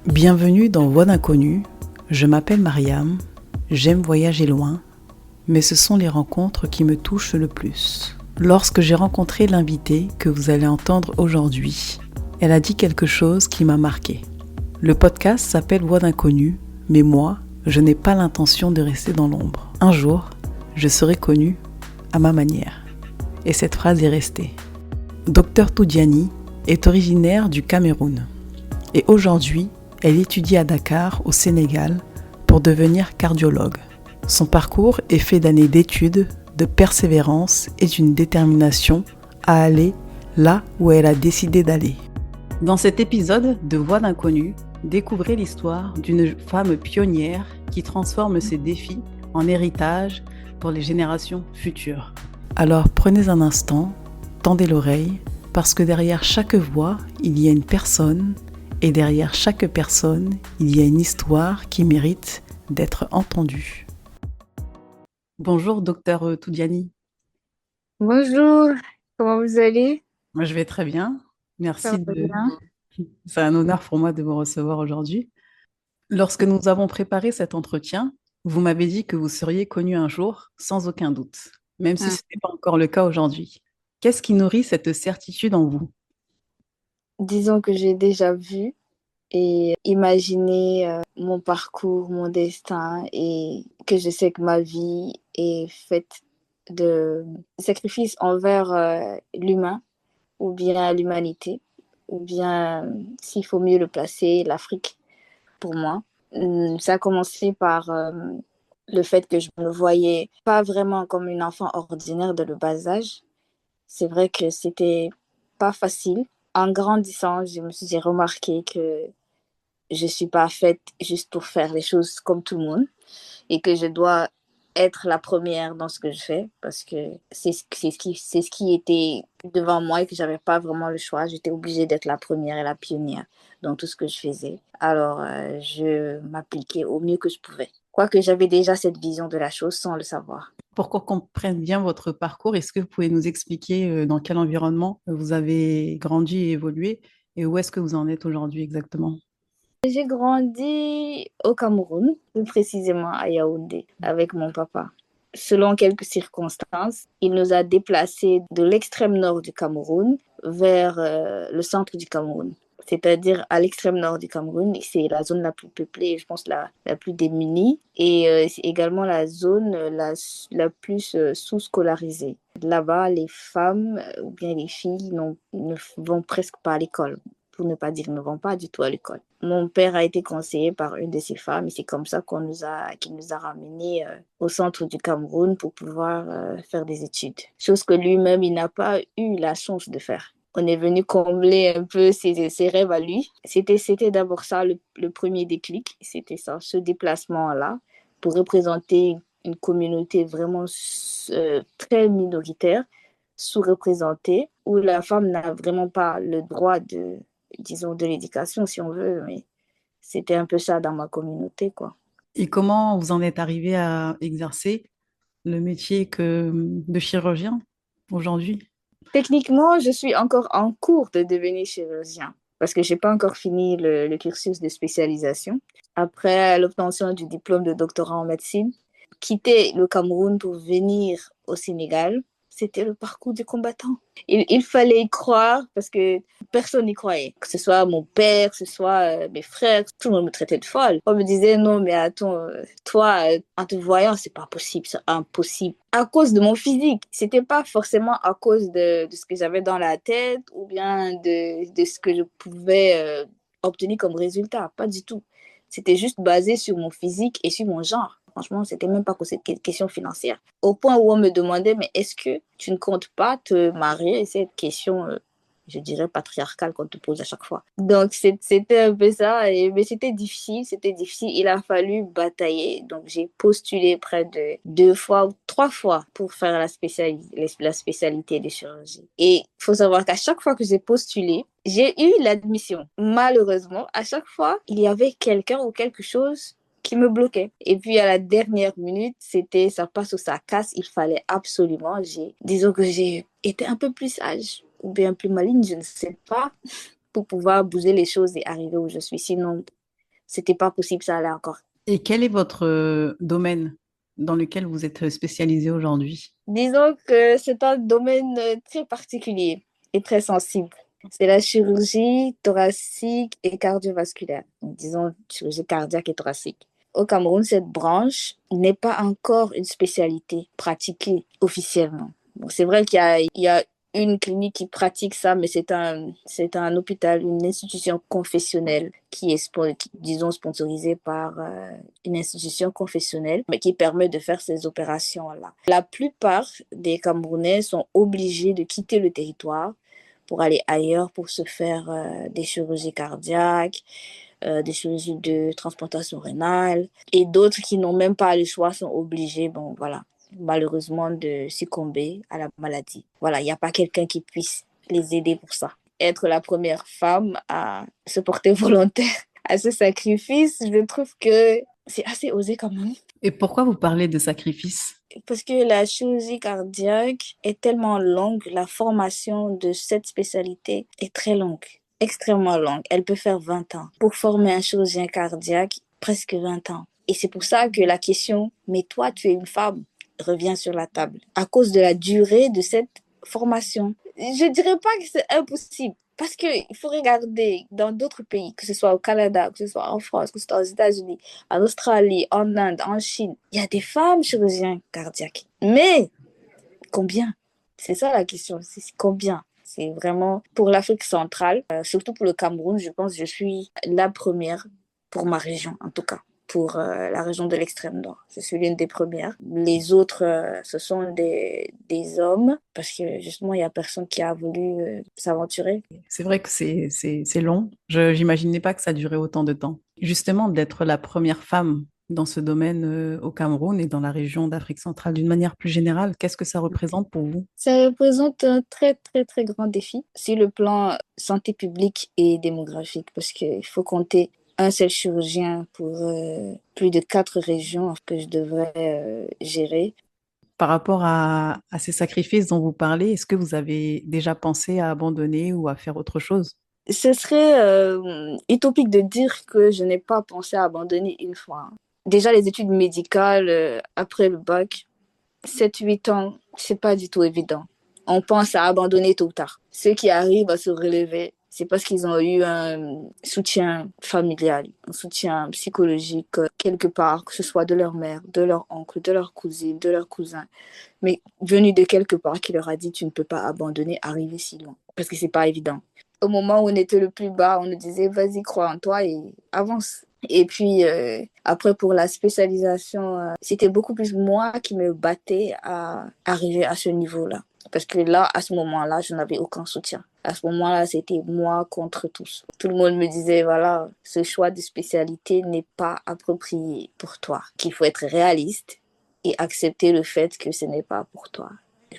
Bienvenue dans Voix d'inconnu, je m'appelle Mariam, j'aime voyager loin, mais ce sont les rencontres qui me touchent le plus. Lorsque j'ai rencontré l'invitée que vous allez entendre aujourd'hui, elle a dit quelque chose qui m'a marqué. Le podcast s'appelle Voix d'inconnu, mais moi, je n'ai pas l'intention de rester dans l'ombre. Un jour, je serai connue à ma manière. Et cette phrase est restée. Dr Toudiani est originaire du Cameroun. Et aujourd'hui, elle étudie à Dakar, au Sénégal, pour devenir cardiologue. Son parcours est fait d'années d'études, de persévérance et d'une détermination à aller là où elle a décidé d'aller. Dans cet épisode de Voix d'inconnu, découvrez l'histoire d'une femme pionnière qui transforme ses défis en héritage pour les générations futures. Alors prenez un instant, tendez l'oreille, parce que derrière chaque voix, il y a une personne, et derrière chaque personne, il y a une histoire qui mérite d'être entendue. Bonjour, docteur Toudiani. Bonjour, comment vous allez? Moi, je vais très bien. Ça Merci va de... bien. C'est un honneur pour moi de vous recevoir aujourd'hui. Lorsque nous avons préparé cet entretien, vous m'avez dit que vous seriez connu un jour, sans aucun doute, même si Hmm. ce n'est pas encore le cas aujourd'hui. Qu'est-ce qui nourrit cette certitude en vous? Disons que j'ai déjà vu et imaginé mon parcours, mon destin et que je sais que ma vie est faite de sacrifices envers l'humain ou bien l'humanité ou bien, s'il faut mieux le placer, l'Afrique pour moi. Ça a commencé par le fait que je me voyais pas vraiment comme une enfant ordinaire de le bas âge. C'est vrai que c'était pas facile. En grandissant, j'ai remarqué que je suis pas faite juste pour faire les choses comme tout le monde et que je dois être la première dans ce que je fais parce que c'est ce qui était devant moi et que j'avais pas vraiment le choix. J'étais obligée d'être la première et la pionnière dans tout ce que je faisais. Alors, je m'appliquais au mieux que je pouvais. Quoique j'avais déjà cette vision de la chose sans le savoir. Pour qu'on comprenne bien votre parcours, est-ce que vous pouvez nous expliquer dans quel environnement vous avez grandi et évolué et où est-ce que vous en êtes aujourd'hui exactement? J'ai grandi au Cameroun, plus précisément à Yaoundé, avec mon papa. Selon quelques circonstances, il nous a déplacés de l'extrême nord du Cameroun vers le centre du Cameroun. C'est-à-dire à l'extrême nord du Cameroun, c'est la zone la plus peuplée, je pense la plus démunie, et c'est également la zone la plus sous-scolarisée. Là-bas, les femmes ou bien les filles ne vont presque pas à l'école, pour ne pas dire ne vont pas du tout à l'école. Mon père a été conseillé par une de ces femmes et c'est comme ça qu'il nous a ramenés au centre du Cameroun pour pouvoir faire des études. Chose que lui-même, il n'a pas eu la chance de faire. On est venu combler un peu ses rêves à lui. C'était d'abord ça le premier déclic. C'était ça, ce déplacement-là pour représenter une communauté vraiment très minoritaire, sous-représentée, où la femme n'a vraiment pas le droit disons, de l'éducation, si on veut, mais c'était un peu ça dans ma communauté, quoi. Et comment vous en êtes arrivé à exercer le métier de chirurgien aujourd'hui? Techniquement, je suis encore en cours de devenir chirurgien parce que je n'ai pas encore fini le cursus de spécialisation. Après l'obtention du diplôme de doctorat en médecine, quitter le Cameroun pour venir au Sénégal, c'était le parcours du combattant. Il fallait y croire parce que personne n'y croyait. Que ce soit mon père, que ce soit mes frères, tout le monde me traitait de folle. On me disait non, mais attends, toi, en te voyant, c'est pas possible, c'est impossible. À cause de mon physique, c'était pas forcément à cause de ce que j'avais dans la tête ou bien de ce que je pouvais obtenir comme résultat, pas du tout. C'était juste basé sur mon physique et sur mon genre. Franchement, c'était même pas que cette question financière. Au point où on me demandait, mais est-ce que tu ne comptes pas te marier? Et cette question, je dirais, patriarcale qu'on te pose à chaque fois. Donc, c'était un peu ça. Mais c'était difficile, c'était difficile. Il a fallu batailler. Donc, j'ai postulé près de 2 fois ou 3 fois pour faire la spécialité de chirurgie. Et il faut savoir qu'à chaque fois que j'ai postulé, j'ai eu l'admission. Malheureusement, à chaque fois, il y avait quelqu'un ou quelque chose qui me bloquait. Et puis à la dernière minute, c'était ça passe ou ça casse, il fallait absolument, disons que j'ai été un peu plus sage ou bien plus maligne, je ne sais pas, pour pouvoir bouger les choses et arriver où je suis. Sinon, c'était pas possible, ça allait encore. Et quel est votre domaine dans lequel vous êtes spécialisé aujourd'hui? Disons que c'est un domaine très particulier et très sensible. C'est la chirurgie thoracique et cardiovasculaire. Donc, disons chirurgie cardiaque et thoracique. Au Cameroun, cette branche n'est pas encore une spécialité pratiquée officiellement. Donc, c'est vrai qu'il y a une clinique qui pratique ça, mais c'est un hôpital, une institution confessionnelle qui est, disons, sponsorisée par une institution confessionnelle, mais qui permet de faire ces opérations-là. La plupart des Camerounais sont obligés de quitter le territoire pour aller ailleurs pour se faire des chirurgies cardiaques, des chirurgies de transplantation rénale, et d'autres qui n'ont même pas le choix sont obligés, bon voilà, malheureusement de succomber à la maladie. Voilà, il n'y a pas quelqu'un qui puisse les aider pour ça. Être la première femme à se porter volontaire à ce sacrifice, je trouve que c'est assez osé quand même. Et pourquoi vous parlez de sacrifice? Parce que la chirurgie cardiaque est tellement longue, la formation de cette spécialité est très longue, extrêmement longue. Elle peut faire 20 ans. Pour former un chirurgien cardiaque, presque 20 ans. Et c'est pour ça que la question, mais toi, tu es une femme, revient sur la table. À cause de la durée de cette formation. Je dirais pas que c'est impossible. Parce qu'il faut regarder dans d'autres pays, que ce soit au Canada, que ce soit en France, que ce soit aux États-Unis, en Australie, en Inde, en Chine, il y a des femmes chirurgiens cardiaques. Mais combien? C'est ça la question, c'est combien? C'est vraiment pour l'Afrique centrale, surtout pour le Cameroun, je pense que je suis la première pour ma région, en tout cas pour la région de l'extrême nord. Je suis l'une des premières. Les autres, ce sont des hommes, parce que justement, il n'y a personne qui a voulu s'aventurer. C'est vrai que c'est long. Je n'imaginais pas que ça durait autant de temps. Justement, d'être la première femme dans ce domaine au Cameroun et dans la région d'Afrique centrale d'une manière plus générale, qu'est-ce que ça représente pour vous? Ça représente un très, très, très grand défi sur le plan santé publique et démographique, parce qu'il faut compter un seul chirurgien pour plus de 4 régions que je devrais gérer. Par rapport à ces sacrifices dont vous parlez, est-ce que vous avez déjà pensé à abandonner ou à faire autre chose? Ce serait utopique de dire que je n'ai pas pensé à abandonner une fois. Déjà, les études médicales, après le bac, 7 8 ans, c'est pas du tout évident. On pense à abandonner tôt ou tard. Ceux qui arrivent à se relever, c'est parce qu'ils ont eu un soutien familial, un soutien psychologique quelque part, que ce soit de leur mère, de leur oncle, de leur cousine, de leur cousin, mais venu de quelque part qui leur a dit tu ne peux pas abandonner, arriver si loin, parce que c'est pas évident. Au moment où on était le plus bas, on nous disait vas-y, crois en toi et avance. Et puis après pour la spécialisation, c'était beaucoup plus moi qui me battais à arriver à ce niveau-là. Parce que là, à ce moment-là, je n'avais aucun soutien. À ce moment-là, c'était moi contre tous. Tout le monde me disait, voilà, ce choix de spécialité n'est pas approprié pour toi. Qu'il faut être réaliste et accepter le fait que ce n'est pas pour toi.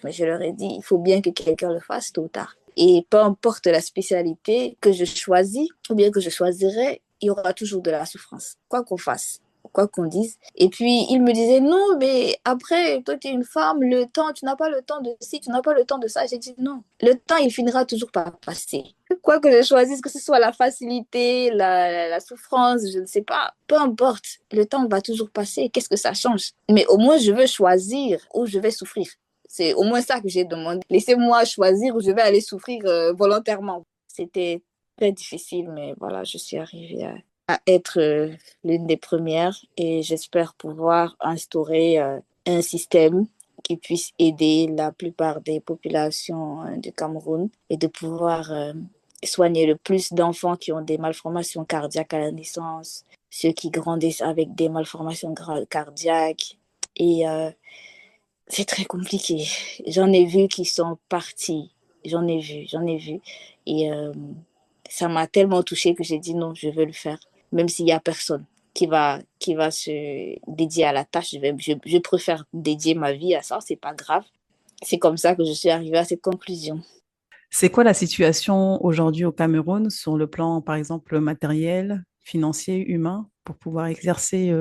Mais je leur ai dit, il faut bien que quelqu'un le fasse tôt ou tard. Et peu importe la spécialité que je choisis ou bien que je choisirai, il y aura toujours de la souffrance, quoi qu'on fasse, quoi qu'on dise. Et puis, il me disait, non, mais après, toi, tu es une femme, le temps, tu n'as pas le temps de ci, tu n'as pas le temps de ça. J'ai dit, non, le temps, il finira toujours par passer. Quoi que je choisisse, que ce soit la facilité, la souffrance, je ne sais pas, peu importe, le temps va toujours passer. Qu'est-ce que ça change? Mais au moins, je veux choisir où je vais souffrir. C'est au moins ça que j'ai demandé. Laissez-moi choisir où je vais aller souffrir volontairement. C'était très difficile, mais voilà, je suis arrivée à être l'une des premières et j'espère pouvoir instaurer un système qui puisse aider la plupart des populations du Cameroun et de pouvoir soigner le plus d'enfants qui ont des malformations cardiaques à la naissance, ceux qui grandissent avec des malformations cardiaques. Et c'est très compliqué. J'en ai vu qui sont partis. J'en ai vu. Et ça m'a tellement touchée que j'ai dit non, je veux le faire. Même s'il n'y a personne qui va se dédier à la tâche, je préfère dédier ma vie à ça, c'est pas grave. C'est comme ça que je suis arrivée à cette conclusion. C'est quoi la situation aujourd'hui au Cameroun sur le plan, par exemple, matériel, financier, humain, pour pouvoir exercer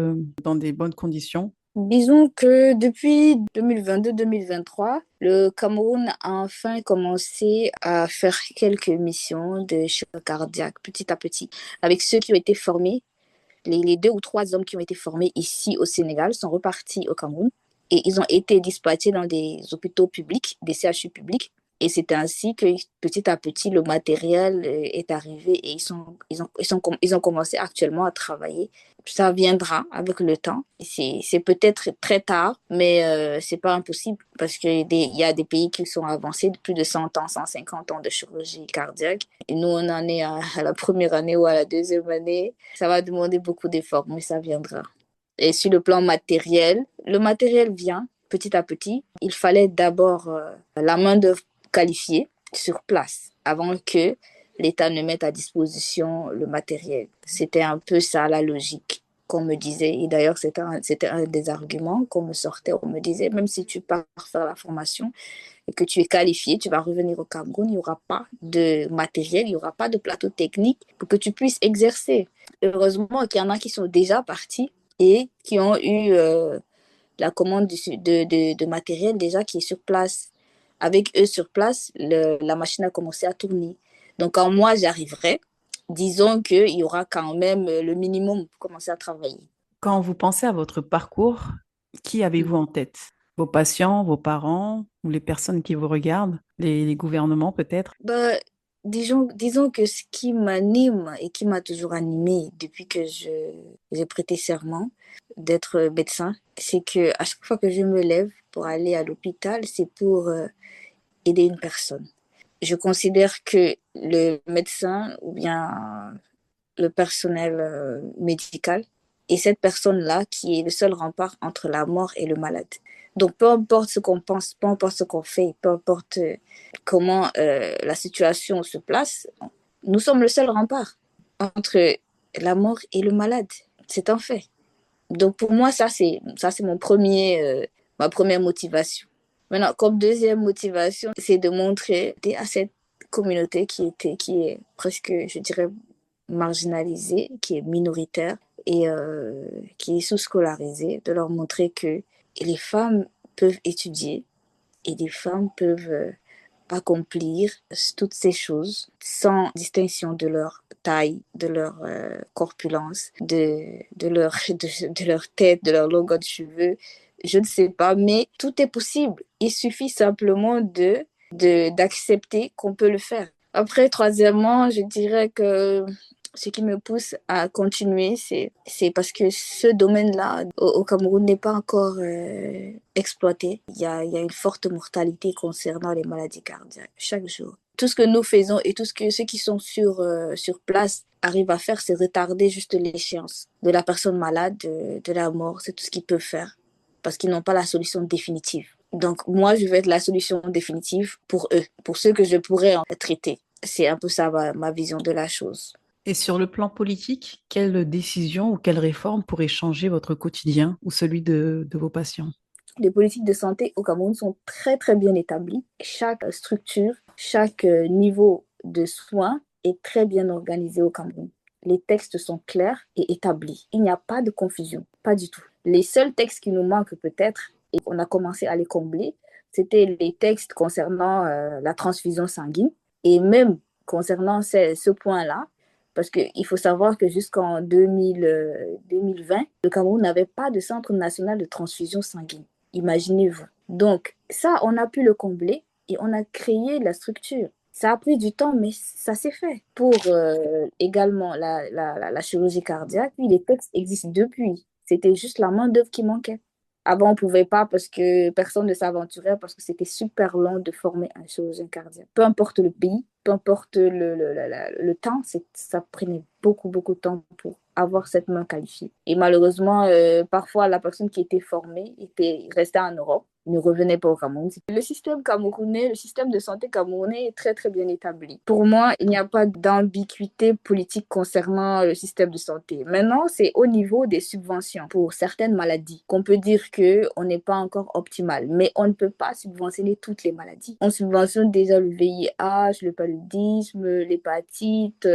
dans des bonnes conditions? Disons que depuis 2022-2023, le Cameroun a enfin commencé à faire quelques missions de chirurgie cardiaque petit à petit avec ceux qui ont été formés Les 2 ou 3 hommes qui ont été formés ici au Sénégal sont repartis au Cameroun et ils ont été dispatchés dans des hôpitaux publics, des CHU publics. Et c'est ainsi que petit à petit, le matériel est arrivé et ils ont commencé actuellement à travailler. Ça viendra avec le temps. C'est peut-être très tard, mais c'est pas impossible parce qu'il y a des pays qui sont avancés de plus de 100 ans, 150 ans de chirurgie cardiaque. Et nous, on en est à la première année ou à la deuxième année. Ça va demander beaucoup d'efforts, mais ça viendra. Et sur le plan matériel, le matériel vient petit à petit. Il fallait d'abord la main-d'œuvre qualifiée sur place avant que l'État ne mette à disposition le matériel. C'était un peu ça la logique qu'on me disait. Et d'ailleurs, c'était un des arguments qu'on me sortait. On me disait, même si tu pars faire la formation et que tu es qualifié, tu vas revenir au Cameroun, il n'y aura pas de matériel, il n'y aura pas de plateau technique pour que tu puisses exercer. Heureusement qu'il y en a qui sont déjà partis et qui ont eu la commande de matériel déjà qui est sur place. Avec eux sur place, la machine a commencé à tourner. Donc, quand moi, j'arriverai, disons qu'il y aura quand même le minimum pour commencer à travailler. Quand vous pensez à votre parcours, qui avez-vous en tête? Vos patients, vos parents ou les personnes qui vous regardent, les gouvernements peut-être? Bah, disons que ce qui m'anime et qui m'a toujours animée depuis que j'ai prêté serment d'être médecin, c'est que à chaque fois que je me lève pour aller à l'hôpital, c'est pour aider une personne. Je considère que le médecin ou bien le personnel médical est cette personne-là qui est le seul rempart entre la mort et le malade. Donc, peu importe ce qu'on pense, peu importe ce qu'on fait, peu importe comment la situation se place, nous sommes le seul rempart entre la mort et le malade. C'est un fait. Donc, pour moi, ça c'est ma première motivation. Maintenant, comme deuxième motivation, c'est de montrer à cette communauté qui est presque, je dirais, marginalisée, qui est minoritaire et qui est sous-scolarisée, de leur montrer que les femmes peuvent étudier et les femmes peuvent accomplir toutes ces choses sans distinction de leur taille, de leur corpulence, de leur tête, de leur longueur de cheveux. Je ne sais pas, mais tout est possible. Il suffit simplement d'accepter qu'on peut le faire. Après, troisièmement, je dirais que ce qui me pousse à continuer, c'est parce que ce domaine-là, au Cameroun, n'est pas encore exploité. Il y a une forte mortalité concernant les maladies cardiaques chaque jour. Tout ce que nous faisons et tout ce que ceux qui sont sur place arrivent à faire, c'est retarder juste l'échéance de la personne malade, de la mort. C'est tout ce qu'ils peuvent faire parce qu'ils n'ont pas la solution définitive. Donc, moi, je vais être la solution définitive pour eux, pour ceux que je pourrais en traiter. C'est un peu ça ma vision de la chose. Et sur le plan politique, quelle décision ou quelle réforme pourrait changer votre quotidien ou celui de vos patients? Les politiques de santé au Cameroun sont très, très bien établies. Chaque structure, chaque niveau de soins est très bien organisé au Cameroun. Les textes sont clairs et établis. Il n'y a pas de confusion, pas du tout. Les seuls textes qui nous manquent peut-être, et on a commencé à les combler, c'était les textes concernant la transfusion sanguine. Et même concernant ce point-là, parce qu'il faut savoir que jusqu'en 2020, le Cameroun n'avait pas de centre national de transfusion sanguine. Imaginez-vous. Donc, ça, on a pu le combler et on a créé la structure. Ça a pris du temps, mais ça s'est fait. Pour également la chirurgie cardiaque, oui, les textes existent depuis. C'était juste la main-d'œuvre qui manquait. Avant, on ne pouvait pas parce que personne ne s'aventurait, parce que c'était super long de former un chirurgien cardiaque. Peu importe le pays, peu importe le temps, ça prenait beaucoup, beaucoup de temps pour avoir cette main qualifiée. Et malheureusement, parfois, la personne qui était formée était restée en Europe, ne revenait pas au Cameroun. Le système camerounais, le système de santé camerounais est très, très bien établi. Pour moi, il n'y a pas d'ambiguïté politique concernant le système de santé. Maintenant, c'est au niveau des subventions pour certaines maladies qu'on peut dire qu'on n'est pas encore optimal. Mais on ne peut pas subventionner toutes les maladies. On subventionne déjà le VIH, le paludisme, l'hépatite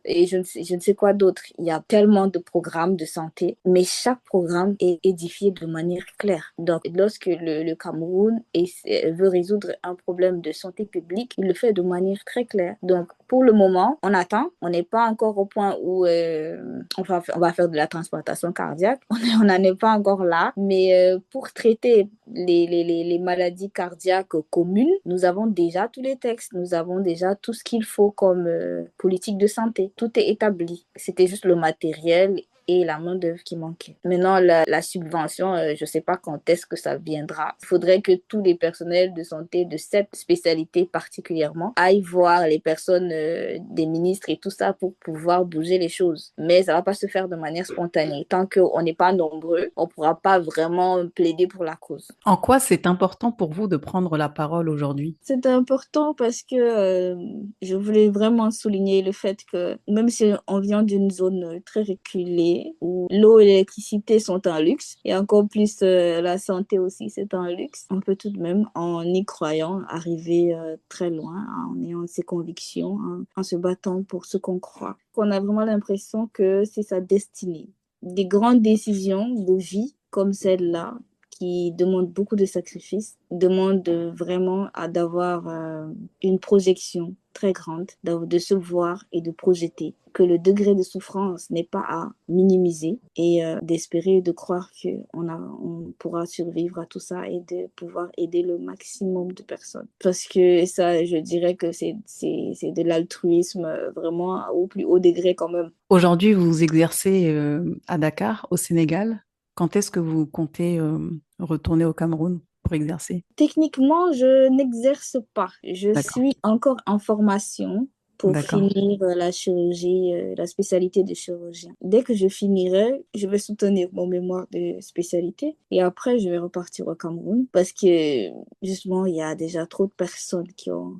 et je ne sais quoi d'autre. Il y a tellement de programmes de santé, mais chaque programme est édifié de manière claire. Donc, lorsque le Cameroun et veut résoudre un problème de santé publique, il le fait de manière très claire. Donc, pour le moment, on attend. On n'est pas encore au point où on va faire de la transplantation cardiaque. On n'en est pas encore là. Mais pour traiter les maladies cardiaques communes, nous avons déjà tous les textes. Nous avons déjà tout ce qu'il faut comme politique de santé. Tout est établi. C'était juste le matériel et la main-d'œuvre qui manquait. Maintenant, la subvention, je ne sais pas quand est-ce que ça viendra. Il faudrait que tous les personnels de santé de cette spécialité particulièrement aillent voir les personnes, des ministres et tout ça pour pouvoir bouger les choses. Mais ça ne va pas se faire de manière spontanée. Tant qu'on n'est pas nombreux, on ne pourra pas vraiment plaider pour la cause. En quoi c'est important pour vous de prendre la parole aujourd'hui? C'est important parce que je voulais vraiment souligner le fait que même si on vient d'une zone très reculée, où l'eau et l'électricité sont un luxe, et encore plus la santé aussi, c'est un luxe, on peut tout de même, en y croyant, arriver très loin, en ayant ses convictions, en se battant pour ce qu'on croit. On a vraiment l'impression que c'est sa destinée. Des grandes décisions de vie comme celle-là, qui demandent beaucoup de sacrifices, demandent vraiment d'avoir une projection très grande, de se voir et de projeter, que le degré de souffrance n'est pas à minimiser et d'espérer, de croire qu'on pourra survivre à tout ça et de pouvoir aider le maximum de personnes. Parce que ça, je dirais que c'est de l'altruisme vraiment au plus haut degré quand même. Aujourd'hui, vous exercez à Dakar, au Sénégal. Quand est-ce que vous comptez retourner au Cameroun pour exercer? Techniquement, je n'exerce pas. Je D'accord, suis encore en formation pour d'accord. finir la chirurgie, la spécialité de chirurgien. Dès que je finirai, je vais soutenir mon mémoire de spécialité et après, je vais repartir au Cameroun parce que justement, il y a déjà trop de personnes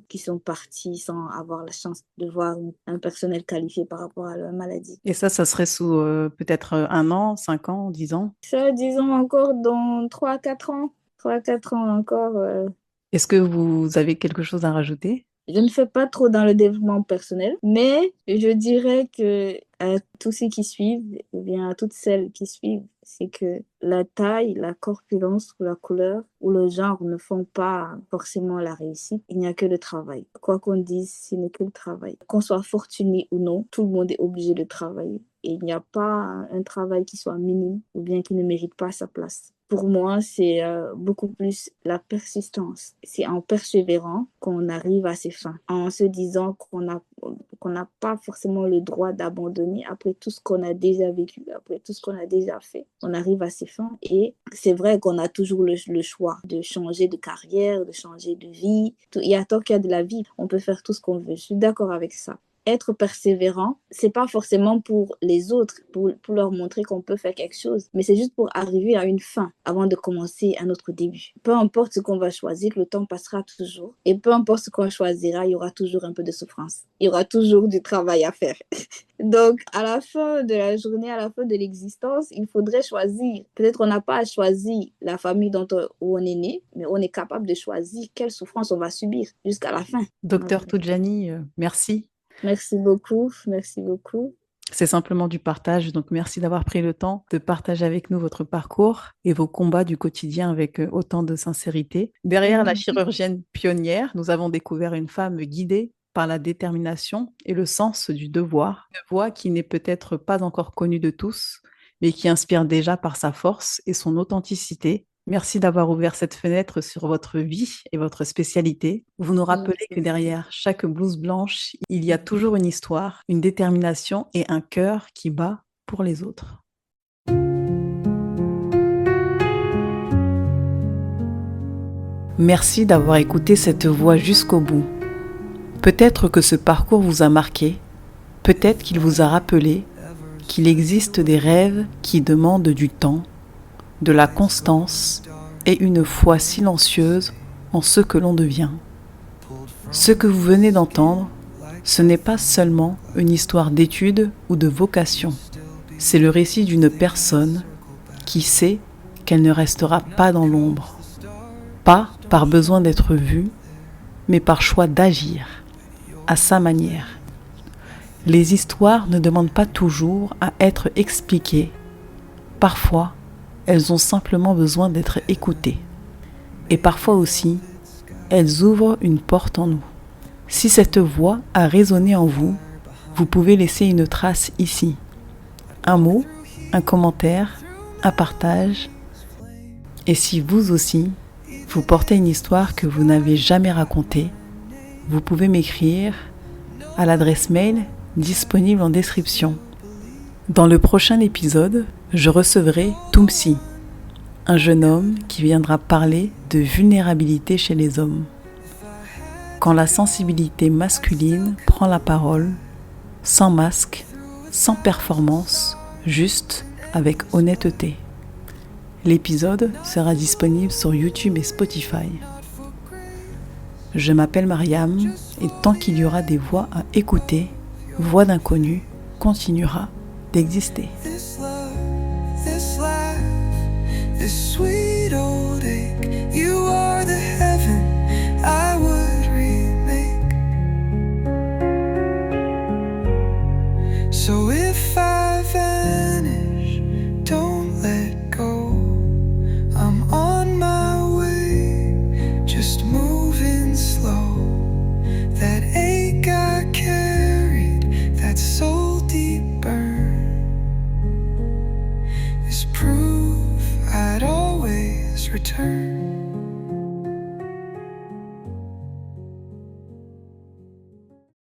qui sont parties sans avoir la chance de voir un personnel qualifié par rapport à leur maladie. Et ça serait sous peut-être 1 an, 5 ans, 10 ans? Ça, disons encore dans 3 à 4 ans. 3 à 4 ans encore. Est-ce que vous avez quelque chose à rajouter? Je ne fais pas trop dans le développement personnel, mais je dirais que à tous ceux qui suivent, ou bien à toutes celles qui suivent, c'est que la taille, la corpulence ou la couleur ou le genre ne font pas forcément la réussite. Il n'y a que le travail. Quoi qu'on dise, ce n'est que le travail. Qu'on soit fortuné ou non, tout le monde est obligé de travailler. Et il n'y a pas un travail qui soit minime ou bien qui ne mérite pas sa place. Pour moi, c'est beaucoup plus la persistance. C'est en persévérant qu'on arrive à ses fins, en se disant qu'on n'a pas forcément le droit d'abandonner après tout ce qu'on a déjà vécu, après tout ce qu'on a déjà fait. On arrive à ses fins et c'est vrai qu'on a toujours le choix de changer de carrière, de changer de vie. Il y a tant qu'il y a de la vie, on peut faire tout ce qu'on veut. Je suis d'accord avec ça. Être persévérant, c'est pas forcément pour les autres, pour leur montrer qu'on peut faire quelque chose, mais c'est juste pour arriver à une fin avant de commencer un autre début. Peu importe ce qu'on va choisir, le temps passera toujours. Et peu importe ce qu'on choisira, il y aura toujours un peu de souffrance. Il y aura toujours du travail à faire. Donc, à la fin de la journée, à la fin de l'existence, il faudrait choisir. Peut-être on n'a pas à choisir la famille où on est né, mais on est capable de choisir quelle souffrance on va subir jusqu'à la fin. Docteur Toudjani, merci. Merci beaucoup, merci beaucoup. C'est simplement du partage, donc merci d'avoir pris le temps de partager avec nous votre parcours et vos combats du quotidien avec autant de sincérité. Derrière la chirurgienne pionnière, nous avons découvert une femme guidée par la détermination et le sens du devoir, une voix qui n'est peut-être pas encore connue de tous, mais qui inspire déjà par sa force et son authenticité. Merci d'avoir ouvert cette fenêtre sur votre vie et votre spécialité. Vous nous rappelez que derrière chaque blouse blanche, il y a toujours une histoire, une détermination et un cœur qui bat pour les autres. Merci d'avoir écouté cette voix jusqu'au bout. Peut-être que ce parcours vous a marqué, peut-être qu'il vous a rappelé qu'il existe des rêves qui demandent du temps, de la constance et une foi silencieuse en ce que l'on devient. Ce que vous venez d'entendre, ce n'est pas seulement une histoire d'études ou de vocation. C'est le récit d'une personne qui sait qu'elle ne restera pas dans l'ombre, pas par besoin d'être vue, mais par choix d'agir, à sa manière. Les histoires ne demandent pas toujours à être expliquées. Parfois, elles ont simplement besoin d'être écoutées. Et parfois aussi, elles ouvrent une porte en nous. Si cette voix a résonné en vous, vous pouvez laisser une trace ici. Un mot, un commentaire, un partage. Et si vous aussi, vous portez une histoire que vous n'avez jamais racontée, vous pouvez m'écrire à l'adresse mail disponible en description. Dans le prochain épisode, je recevrai Toumsi, un jeune homme qui viendra parler de vulnérabilité chez les hommes. Quand la sensibilité masculine prend la parole, sans masque, sans performance, juste avec honnêteté. L'épisode sera disponible sur YouTube et Spotify. Je m'appelle Mariam et tant qu'il y aura des voix à écouter, Voix d'inconnu continuera d'exister. This life, this sweet old ache, you are the heaven I would remake. So if I vanish, don't let go. I'm on my way, just moving slow. That ache I carried, that soul deep burn, is proof I'd always return.